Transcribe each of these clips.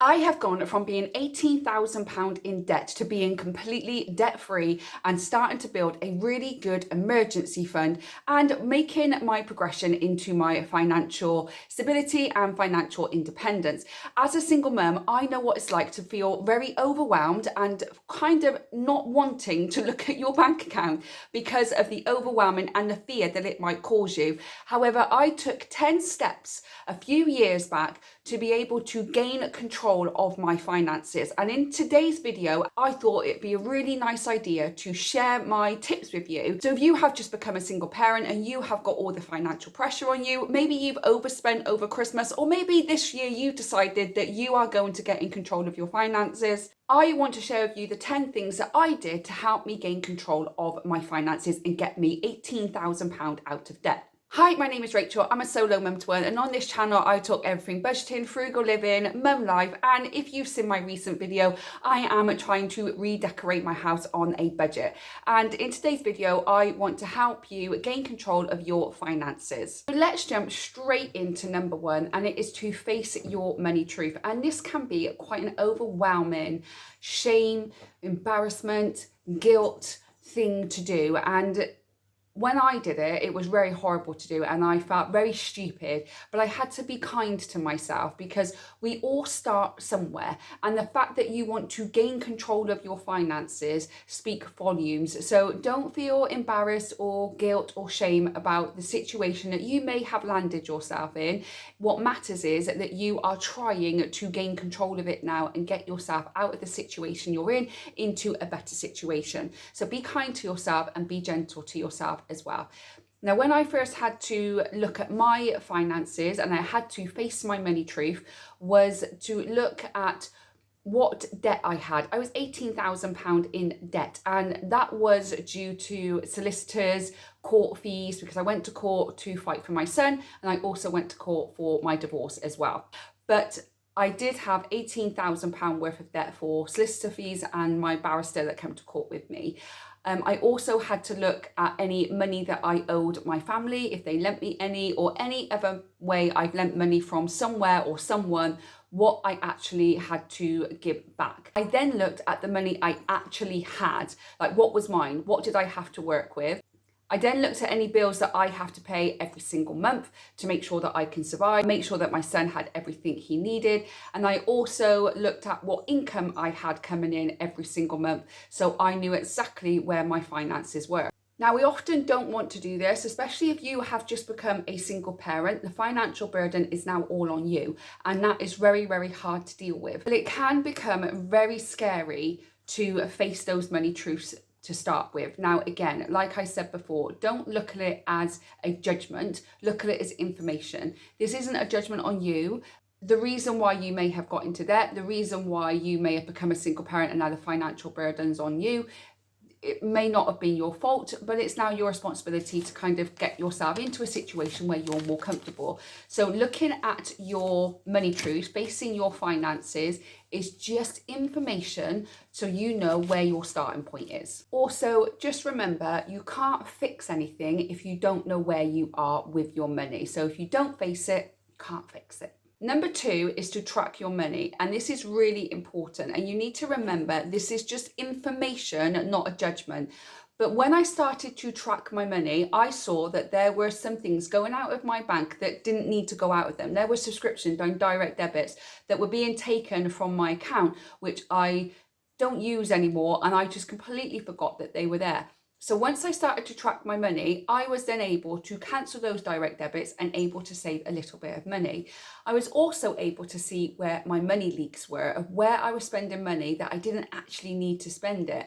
I have gone from being £18,000 in debt to being completely debt-free and starting to build a really good emergency fund and making my progression into my financial stability and financial independence. As a single mum, I know what it's like to feel very overwhelmed and kind of not wanting to look at your bank account because of the overwhelming and the fear that it might cause you. However, I took 10 steps a few years back to be able to gain control of my finances. And in today's video, I thought it'd be a really nice idea to share my tips with you. So if you have just become a single parent and you have got all the financial pressure on you, maybe you've overspent over Christmas, or maybe this year you decided that you are going to get in control of your finances, I want to share with you the 10 things that I did to help me gain control of my finances and get me £18,000 out of debt. Hi, my name is Rachel. I'm a solo mum to one, and on this channel I talk everything budgeting, frugal living, mum life, and if you've seen my recent video, I am trying to redecorate my house on a budget. And in today's video, I want to help you gain control of your finances. So let's jump straight into number one, and it is to face your money truth. And this can be quite an overwhelming shame, embarrassment, guilt thing to do. And when I did it, it was very horrible to do and I felt very stupid, but I had to be kind to myself because we all start somewhere, and the fact that you want to gain control of your finances speak volumes. So don't feel embarrassed or guilt or shame about the situation that you may have landed yourself in. What matters is that you are trying to gain control of it now and get yourself out of the situation you're in into a better situation. So be kind to yourself and be gentle to yourself as well. Now, when I first had to look at my finances and I had to face my money truth, was to look at what debt I had. I was £18,000 in debt, and that was due to solicitors, court fees, because I went to court to fight for my son, and I also went to court for my divorce as well. But I did have £18,000 worth of debt for solicitor fees and my barrister that came to court with me. I also had to look at any money that I owed my family, if they lent me any, or any other way I've lent money from somewhere or someone, what I actually had to give back. I then looked at the money I actually had, like what was mine, what did I have to work with. I then looked at any bills that I have to pay every single month to make sure that I can survive, make sure that my son had everything he needed. And I also looked at what income I had coming in every single month, so I knew exactly where my finances were. Now, we often don't want to do this, especially if you have just become a single parent. The financial burden is now all on you, and that is very, very hard to deal with. But it can become very scary to face those money truths to start with. Now, again, like I said before, don't look at it as a judgment, look at it as information. This isn't a judgment on you. The reason why you may have got into debt, the reason why you may have become a single parent and now the financial burden's on you, it may not have been your fault, but it's now your responsibility to kind of get yourself into a situation where you're more comfortable. So looking at your money truth, facing your finances, is just information so you know where your starting point is. Also, just remember, you can't fix anything if you don't know where you are with your money. So if you don't face it, you can't fix it. Number two is to track your money, and this is really important, and you need to remember this is just information, not a judgment. But when I started to track my money, I saw that there were some things going out of my bank that didn't need to go out of them. There were subscriptions and direct debits that were being taken from my account, which I don't use anymore, and I just completely forgot that they were there. So once I started to track my money, I was then able to cancel those direct debits and able to save a little bit of money. I was also able to see where my money leaks were, of where I was spending money that I didn't actually need to spend it.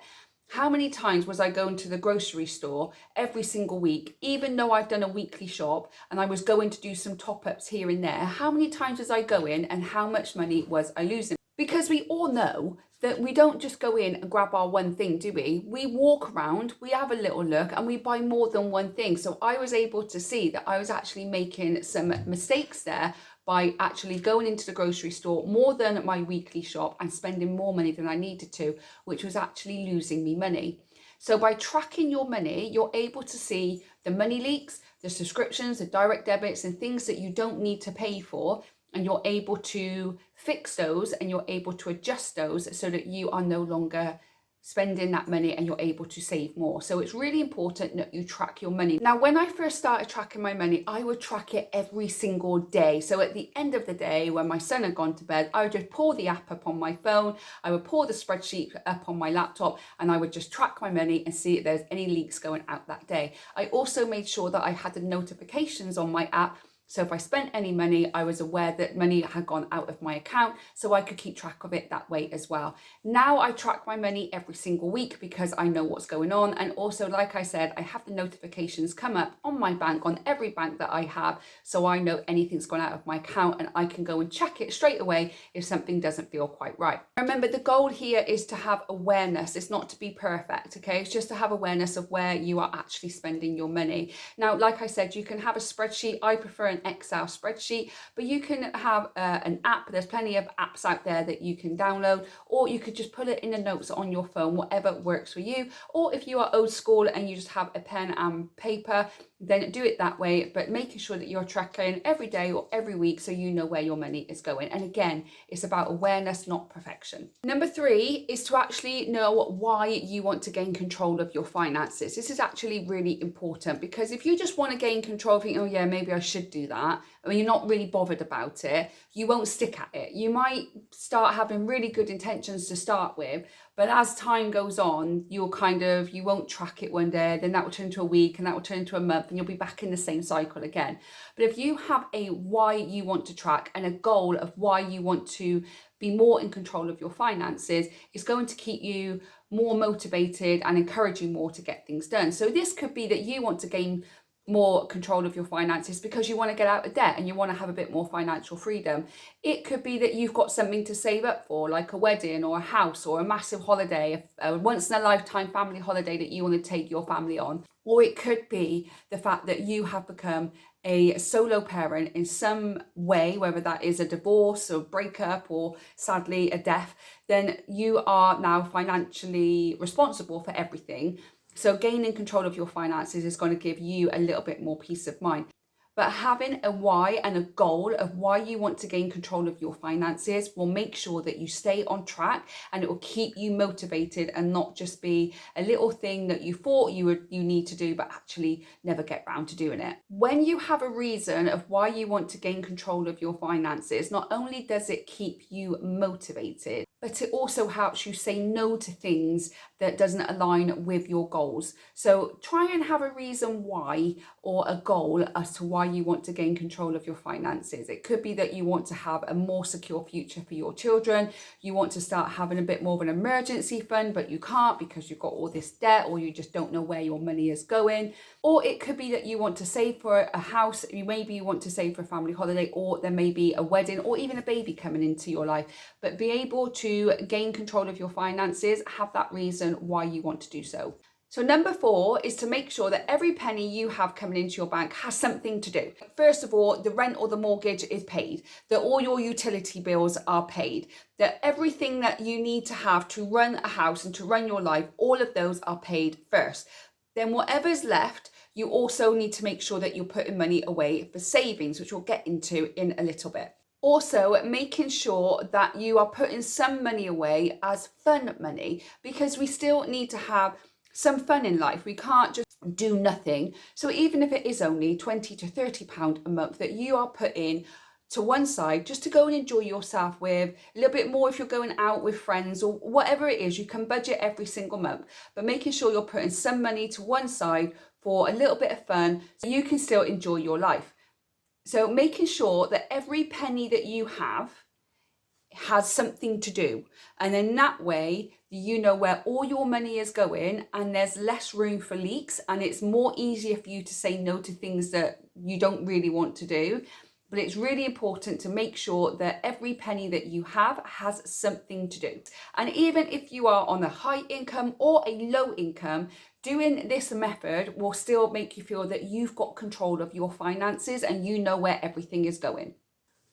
How many times was I going to the grocery store every single week, even though I've done a weekly shop and I was going to do some top-ups here and there? How many times was I going and how much money was I losing? Because we all know that we don't just go in and grab our one thing, do we? We walk around, we have a little look, and we buy more than one thing. So I was able to see that I was actually making some mistakes there by actually going into the grocery store more than my weekly shop and spending more money than I needed to, which was actually losing me money. So by tracking your money, you're able to see the money leaks, the subscriptions, the direct debits, and things that you don't need to pay for, and you're able to fix those and you're able to adjust those so that you are no longer spending that money and you're able to save more. So it's really important that you track your money. Now, when I first started tracking my money, I would track it every single day. So at the end of the day, when my son had gone to bed, I would just pull the app up on my phone, I would pull the spreadsheet up on my laptop, and I would just track my money and see if there's any leaks going out that day. I also made sure that I had the notifications on my app. So if I spent any money, I was aware that money had gone out of my account, so I could keep track of it that way as well. Now I track my money every single week because I know what's going on. And also, like I said, I have the notifications come up on my bank, on every bank that I have, so I know anything's gone out of my account and I can go and check it straight away if something doesn't feel quite right. Remember, the goal here is to have awareness. It's not to be perfect, okay? It's just to have awareness of where you are actually spending your money. Now, like I said, you can have a spreadsheet. I prefer an Excel spreadsheet, but you can have an app. There's plenty of apps out there that you can download, or you could just put it in the notes on your phone, whatever works for you. Or if you are old school and you just have a pen and paper, then do it that way, but making sure that you're tracking every day or every week so you know where your money is going. And again, it's about awareness, not perfection. Number 3 is to actually know why you want to gain control of your finances. This is actually really important, because if you just want to gain control, think, oh yeah, maybe I should do that, I mean, you're not really bothered about it, you won't stick at it. You might start having really good intentions to start with, but as time goes on, you won't track it one day, then that will turn to a week, and that will turn to a month, and you'll be back in the same cycle again. But if you have a why you want to track and a goal of why you want to be more in control of your finances, it's going to keep you more motivated and encourage you more to get things done. So this could be that you want to gain more control of your finances because you want to get out of debt and you want to have a bit more financial freedom. It could be that you've got something to save up for, like a wedding or a house or a massive holiday, a once in a lifetime family holiday that you want to take your family on. Or it could be the fact that you have become a solo parent in some way, whether that is a divorce or breakup or sadly a death, then you are now financially responsible for everything. So gaining control of your finances is going to give you a little bit more peace of mind. But having a why and a goal of why you want to gain control of your finances will make sure that you stay on track, and it will keep you motivated and not just be a little thing that you thought you need to do but actually never get round to doing it. When you have a reason of why you want to gain control of your finances, not only does it keep you motivated, but it also helps you say no to things that doesn't align with your goals. So try and have a reason why, or a goal as to why you want to gain control of your finances. It could be that you want to have a more secure future for your children. You want to start having a bit more of an emergency fund, but you can't because you've got all this debt, or you just don't know where your money is going. Or it could be that you want to save for a house. Maybe you want to save for a family holiday, or there may be a wedding or even a baby coming into your life. But be able to gain control of your finances, have that reason why you want to do so. So number 4 is to make sure that every penny you have coming into your bank has something to do. First of all, the rent or the mortgage is paid, that all your utility bills are paid, that everything that you need to have to run a house and to run your life, all of those are paid first. Then whatever's left, you also need to make sure that you're putting money away for savings, which we'll get into in a little bit. Also, making sure that you are putting some money away as fun money, because we still need to have some fun in life. We can't just do nothing. So even if it is only £20 to £30 a month that you are putting to one side just to go and enjoy yourself with, a little bit more if you're going out with friends or whatever it is, you can budget every single month, but making sure you're putting some money to one side for a little bit of fun so you can still enjoy your life. So making sure that every penny that you have has something to do, and in that way you know where all your money is going, and there's less room for leaks, and it's more easier for you to say no to things that you don't really want to do. But it's really important to make sure that every penny that you have has something to do. And even if you are on a high income or a low income, doing this method will still make you feel that you've got control of your finances and you know where everything is going.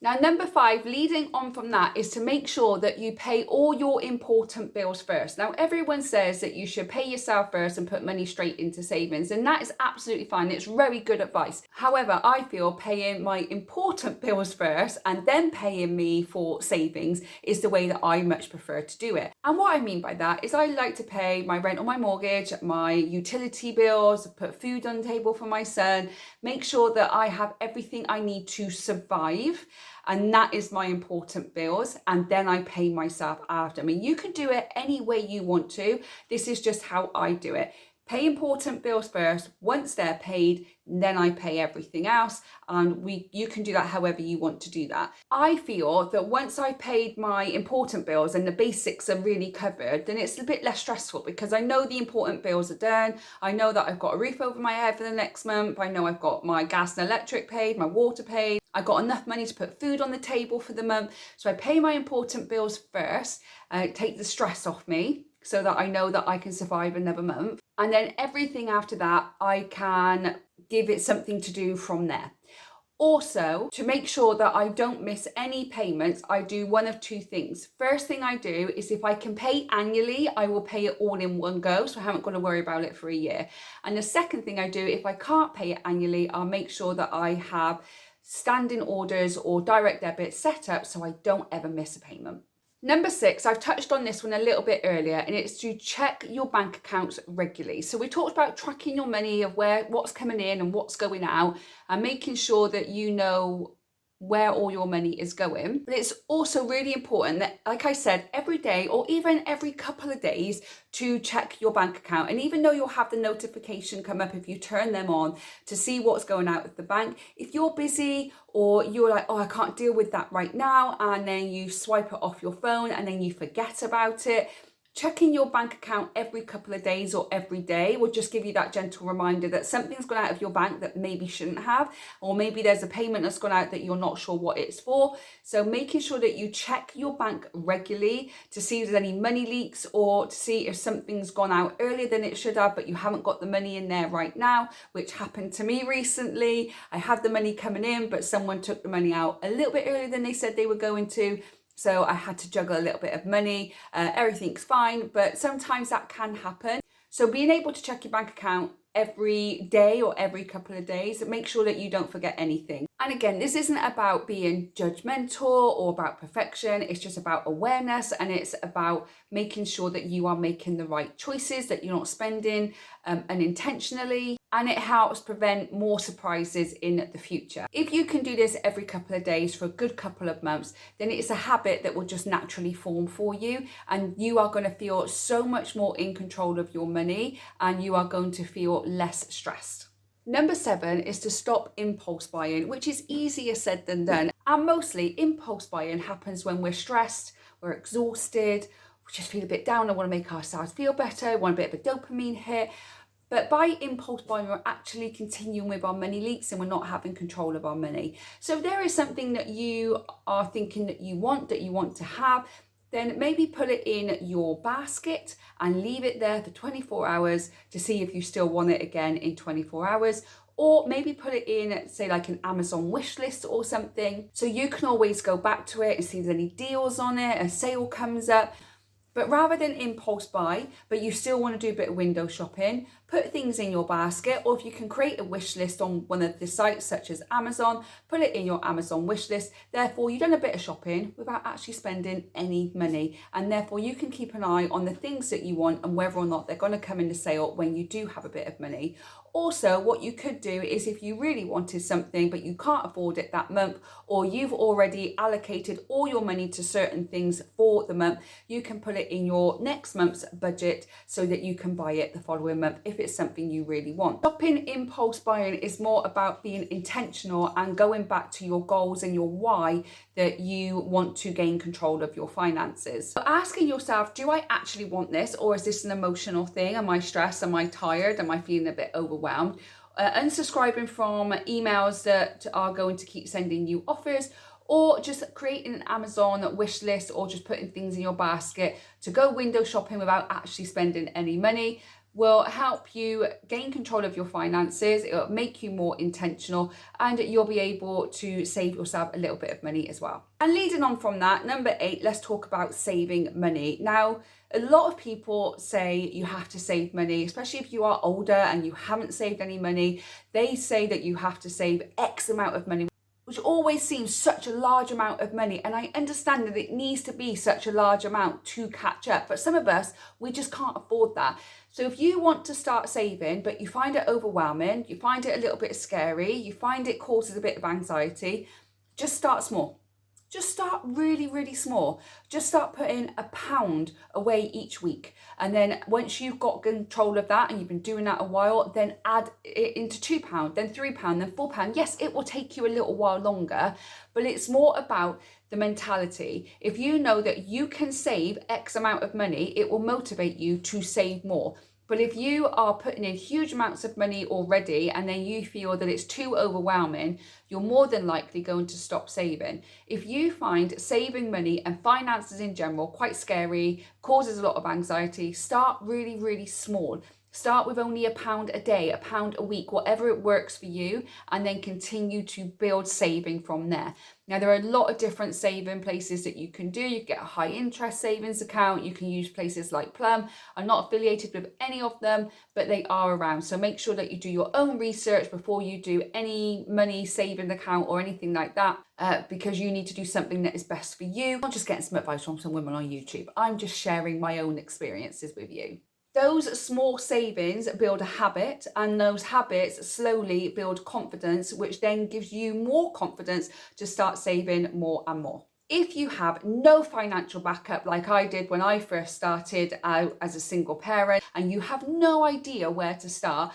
Now, number 5, leading on from that, is to make sure that you pay all your important bills first. Now, everyone says that you should pay yourself first and put money straight into savings, and that is absolutely fine. It's very good advice. However, I feel paying my important bills first and then paying me for savings is the way that I much prefer to do it. And what I mean by that is I like to pay my rent or my mortgage, my utility bills, put food on the table for my son, make sure that I have everything I need to survive. And that is my important bills. And then I pay myself after. I mean, you can do it any way you want to. This is just how I do it. Pay important bills first. Once they're paid, then I pay everything else. And you can do that however you want to do that. I feel that once I've paid my important bills and the basics are really covered, then it's a bit less stressful because I know the important bills are done. I know that I've got a roof over my head for the next month. I know I've got my gas and electric paid, my water paid. I got enough money to put food on the table for the month. So I pay my important bills first, take the stress off me so that I know that I can survive another month. And then everything after that, I can give it something to do from there. Also, to make sure that I don't miss any payments, I do one of 2 things. First thing I do is if I can pay annually, I will pay it all in one go, so I haven't got to worry about it for a year. And the second thing I do, if I can't pay it annually, I'll make sure that I have standing orders or direct debit set up so I don't ever miss a payment. Number 6, I've touched on this one a little bit earlier, and it's to check your bank accounts regularly. So we talked about tracking your money of what's coming in and what's going out, and making sure that you know where all your money is going. But it's also really important that, like I said, every day or even every couple of days to check your bank account. And even though you'll have the notification come up if you turn them on to see what's going out of the bank, if you're busy or you're like, oh, I can't deal with that right now, and then you swipe it off your phone and then you forget about it, checking your bank account every couple of days or every day will just give you that gentle reminder that something's gone out of your bank that maybe shouldn't have, or maybe there's a payment that's gone out that you're not sure what it's for. So making sure that you check your bank regularly to see if there's any money leaks, or to see if something's gone out earlier than it should have, but you haven't got the money in there right now, which happened to me recently. I had the money coming in, but someone took the money out a little bit earlier than they said they were going to. So I had to juggle a little bit of money. Everything's fine, but sometimes that can happen. So being able to check your bank account every day or every couple of days, make sure that you don't forget anything. And again, this isn't about being judgmental or about perfection. It's just about awareness, and it's about making sure that you are making the right choices, that you're not spending unintentionally, and it helps prevent more surprises in the future. If you can do this every couple of days for a good couple of months, then it's a habit that will just naturally form for you, and you are going to feel so much more in control of your money, and you are going to feel less stressed. Number 7 is to stop impulse buying, which is easier said than done. And mostly impulse buying happens when we're stressed, we're exhausted, we just feel a bit down, I want to make ourselves feel better, want a bit of a dopamine hit. But by impulse buying, we're actually continuing with our money leaks and we're not having control of our money. So if there is something that you are thinking that you want to have, then maybe put it in your basket and leave it there for 24 hours to see if you still want it again in 24 hours. Or maybe put it in, say, like an Amazon wish list or something, so you can always go back to it and see if there's any deals on it, a sale comes up. But rather than impulse buy, but you still want to do a bit of window shopping, put things in your basket, or if you can create a wish list on one of the sites such as Amazon, put it in your Amazon wish list. Therefore, you've done a bit of shopping without actually spending any money. And therefore, you can keep an eye on the things that you want and whether or not they're going to come into sale when you do have a bit of money. Also, what you could do is if you really wanted something but you can't afford it that month, or you've already allocated all your money to certain things for the month, you can put it in your next month's budget so that you can buy it the following month if it's something you really want. Stopping impulse buying is more about being intentional and going back to your goals and your why that you want to gain control of your finances. So asking yourself, do I actually want this, or is this an emotional thing? Am I stressed? Am I tired? Am I feeling a bit overwhelmed? Unsubscribing from emails that are going to keep sending you offers, or just creating an Amazon wish list, or just putting things in your basket to go window shopping without actually spending any money. will help you gain control of your finances. It'll make you more intentional, and you'll be able to save yourself a little bit of money as well. And leading on from that, number 8, let's talk about saving money. Now, a lot of people say you have to save money, especially if you are older and you haven't saved any money. They say that you have to save X amount of money, which always seems such a large amount of money. And I understand that it needs to be such a large amount to catch up. But some of us, we just can't afford that. So if you want to start saving, but you find it overwhelming, you find it a little bit scary, you find it causes a bit of anxiety, just start small. Just start really, really small. Just start putting £1 away each week. And then once you've got control of that and you've been doing that a while, then add it into £2, then £3, then £4. Yes, it will take you a little while longer, but it's more about the mentality. If you know that you can save X amount of money, it will motivate you to save more. But if you are putting in huge amounts of money already and then you feel that it's too overwhelming, you're more than likely going to stop saving. If you find saving money and finances in general quite scary, causes a lot of anxiety, start really, really small. Start with only £1 a day, £1 a week, whatever it works for you, and then continue to build saving from there. Now, there are a lot of different saving places that you can do. You can get a high interest savings account. You can use places like Plum. I'm not affiliated with any of them, but they are around. So make sure that you do your own research before you do any money saving account or anything like that, because you need to do something that is best for you. I'm not just getting some advice from some women on YouTube. I'm just sharing my own experiences with you. Those small savings build a habit, and those habits slowly build confidence, which then gives you more confidence to start saving more and more. If you have no financial backup like I did when I first started out as a single parent and you have no idea where to start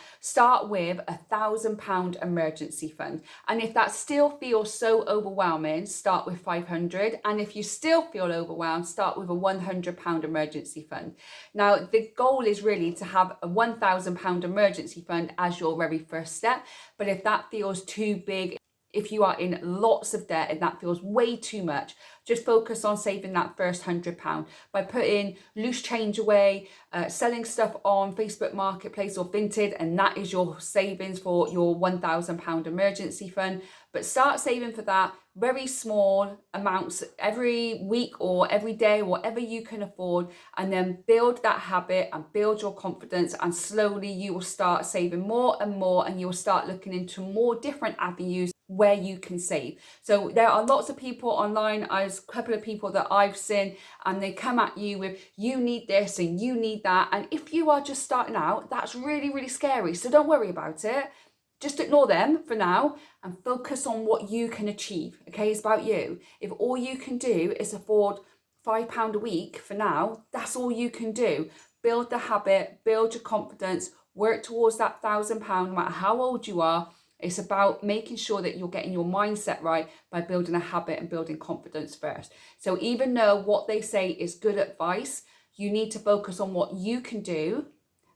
with £1,000 emergency fund. And if that still feels so overwhelming, start with 500. And if you still feel overwhelmed, start with a £100 emergency fund. Now, the goal is really to have a £1,000 emergency fund as your very first step. But if that feels too big, if you are in lots of debt and that feels way too much, just focus on saving that first £100 by putting loose change away, selling stuff on Facebook Marketplace or Vinted, and that is your savings for your £1,000 emergency fund. But start saving for that, very small amounts every week or every day, whatever you can afford, and then build that habit and build your confidence, and slowly you will start saving more and more, and you will start looking into more different avenues where you can save. So there are lots of people online, there's a couple of people that I've seen, and they come at you with, you need this and you need that. And if you are just starting out, that's really, really scary. So don't worry about it. Just ignore them for now and focus on what you can achieve. Okay, it's about you. If all you can do is afford £5 a week for now, that's all you can do. Build the habit, build your confidence, work towards that £1,000, no matter how old you are. It's about making sure that you're getting your mindset right by building a habit and building confidence first. So even though what they say is good advice, you need to focus on what you can do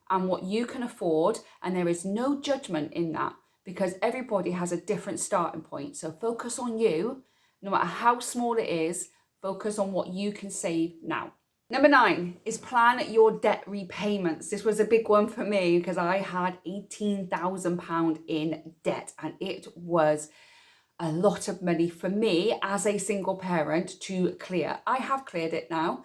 and what you can afford. And there is no judgment in that, because everybody has a different starting point. So focus on you, no matter how small it is, focus on what you can save now. Number 9 is plan your debt repayments. This was a big one for me because I had £18,000 in debt, and it was a lot of money for me as a single parent to clear. I have cleared it now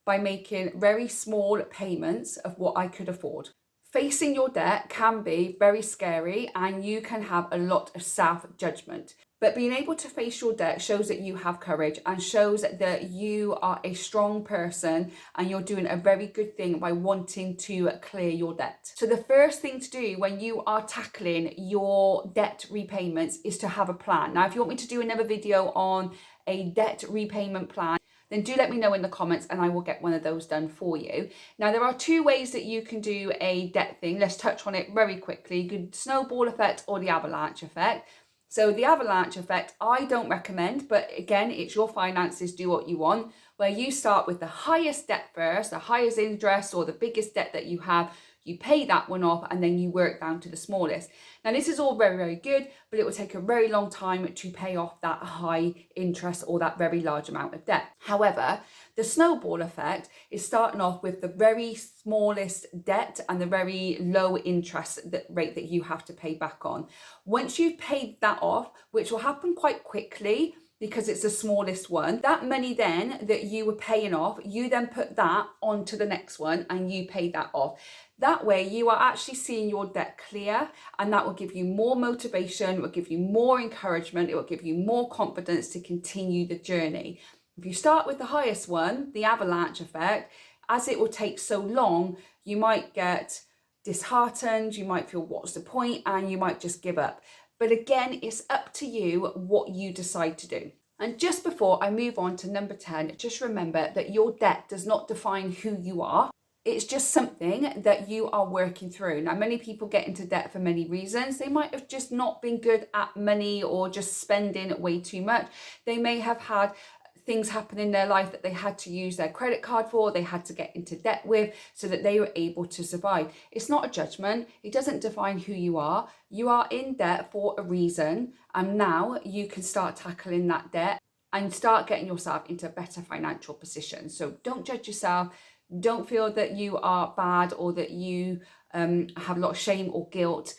by making very small payments of what I could afford. Facing your debt can be very scary and you can have a lot of self-judgment. But being able to face your debt shows that you have courage and shows that you are a strong person and you're doing a very good thing by wanting to clear your debt. So the first thing to do when you are tackling your debt repayments is to have a plan. Now, if you want me to do another video on a debt repayment plan, then do let me know in the comments and I will get one of those done for you. Now, there are 2 ways that you can do a debt thing. Let's touch on it very quickly. Good snowball effect or the avalanche effect. So the avalanche effect, I don't recommend, but again, it's your finances, do what you want, where you start with the highest debt first, the highest interest or the biggest debt that you have, you pay that one off and then you work down to the smallest. Now, this is all very, very good, but it will take a very long time to pay off that high interest or that very large amount of debt. However, The snowball effect is starting off with the very smallest debt and the very low interest rate that you have to pay back on. Once you've paid that off, which will happen quite quickly because it's the smallest one, that money then that you were paying off, you then put that onto the next one and you pay that off. That way you are actually seeing your debt clear, and that will give you more motivation, it will give you more encouragement, it will give you more confidence to continue the journey. If you start with the highest one, the avalanche effect, as it will take so long, you might get disheartened, you might feel what's the point, and you might just give up. But again, it's up to you what you decide to do. And just before I move on to number 10, just remember that your debt does not define who you are. It's just something that you are working through. Now, many people get into debt for many reasons. They might have just not been good at money or just spending way too much. They may have had things happen in their life that they had to use their credit card for, they had to get into debt with, so that they were able to survive. It's not a judgment. It doesn't define who you are. You are in debt for a reason, and now you can start tackling that debt and start getting yourself into a better financial position. So don't judge yourself. Don't feel that you are bad or that you have a lot of shame or guilt.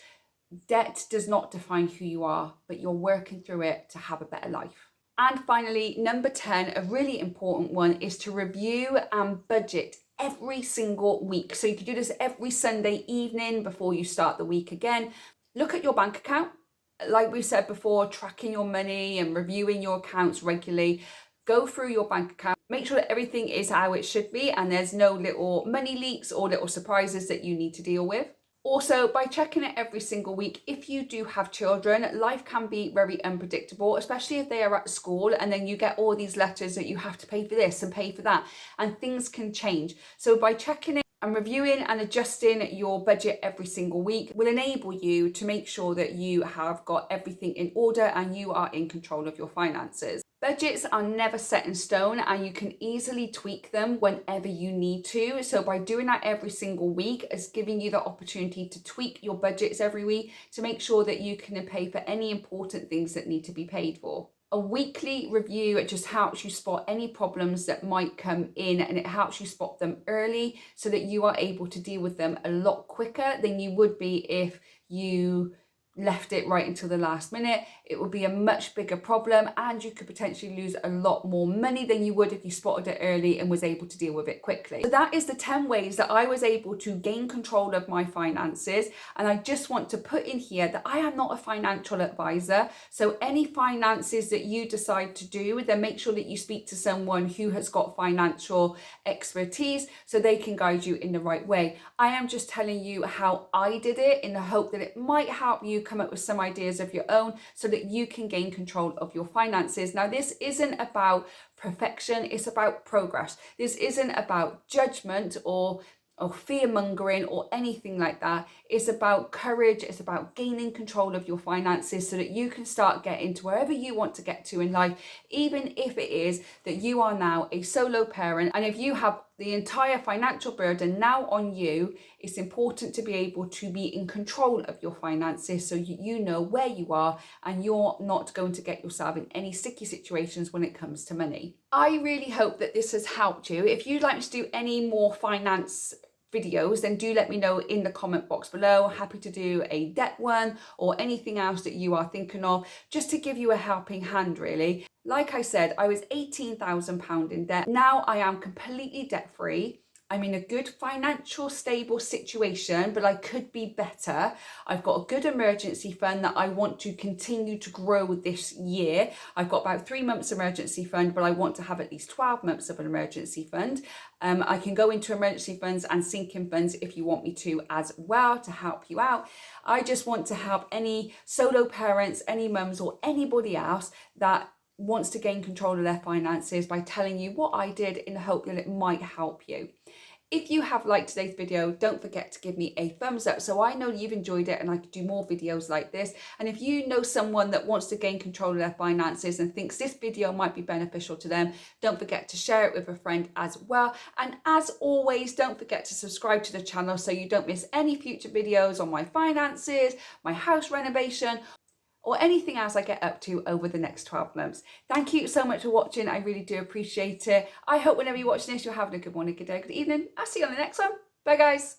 Debt does not define who you are, but you're working through it to have a better life. And finally, number 10, a really important one, is to review and budget every single week. So you can do this every Sunday evening before you start the week again. Look at your bank account. Like we said before, tracking your money and reviewing your accounts regularly. Go through your bank account, make sure that everything is how it should be and there's no little money leaks or little surprises that you need to deal with. Also, by checking it every single week, if you do have children, life can be very unpredictable, especially if they are at school and then you get all these letters that you have to pay for this and pay for that, and things can change. So by checking it and reviewing and adjusting your budget every single week will enable you to make sure that you have got everything in order and you are in control of your finances. Budgets are never set in stone and you can easily tweak them whenever you need to. So by doing that every single week, it's giving you the opportunity to tweak your budgets every week to make sure that you can pay for any important things that need to be paid for. A weekly review, it just helps you spot any problems that might come in, and it helps you spot them early so that you are able to deal with them a lot quicker than you would be if you left it right until the last minute. It would be a much bigger problem and you could potentially lose a lot more money than you would if you spotted it early and was able to deal with it quickly. So that is the 10 ways that I was able to gain control of my finances. And I just want to put in here that I am not a financial advisor. So any finances that you decide to do, then make sure that you speak to someone who has got financial expertise so they can guide you in the right way. I am just telling you how I did it in the hope that it might help you come up with some ideas of your own so that you can gain control of your finances. Now, this isn't about perfection, it's about progress. This isn't about judgment or fear-mongering or anything like that. It's about courage, it's about gaining control of your finances so that you can start getting to wherever you want to get to in life, even if it is that you are now a solo parent. And if you have the entire financial burden now on you, it's important to be able to be in control of your finances so you know where you are and you're not going to get yourself in any sticky situations when it comes to money. I really hope that this has helped you. If you'd like to do any more finance videos, then do let me know in the comment box below. Happy to do a debt one or anything else that you are thinking of, just to give you a helping hand really. Like I said, I was £18,000 in debt. Now I am completely debt free. I'm in a good financial stable situation, but I could be better. I've got a good emergency fund that I want to continue to grow this year. I've got about 3 months emergency fund, but I want to have at least 12 months of an emergency fund. I can go into emergency funds and sinking funds if you want me to as well to help you out. I just want to help any solo parents, any mums or anybody else that wants to gain control of their finances by telling you what I did in the hope that it might help you. If you have liked today's video, don't forget to give me a thumbs up so I know you've enjoyed it and I can do more videos like this. And if you know someone that wants to gain control of their finances and thinks this video might be beneficial to them, don't forget to share it with a friend as well. And as always, don't forget to subscribe to the channel so you don't miss any future videos on my finances, my house renovation, or anything else I get up to over the next 12 months. Thank you so much for watching. I really do appreciate it. I hope whenever you're watching this, you're having a good morning, good day, good evening. I'll see you on the next one. Bye, guys.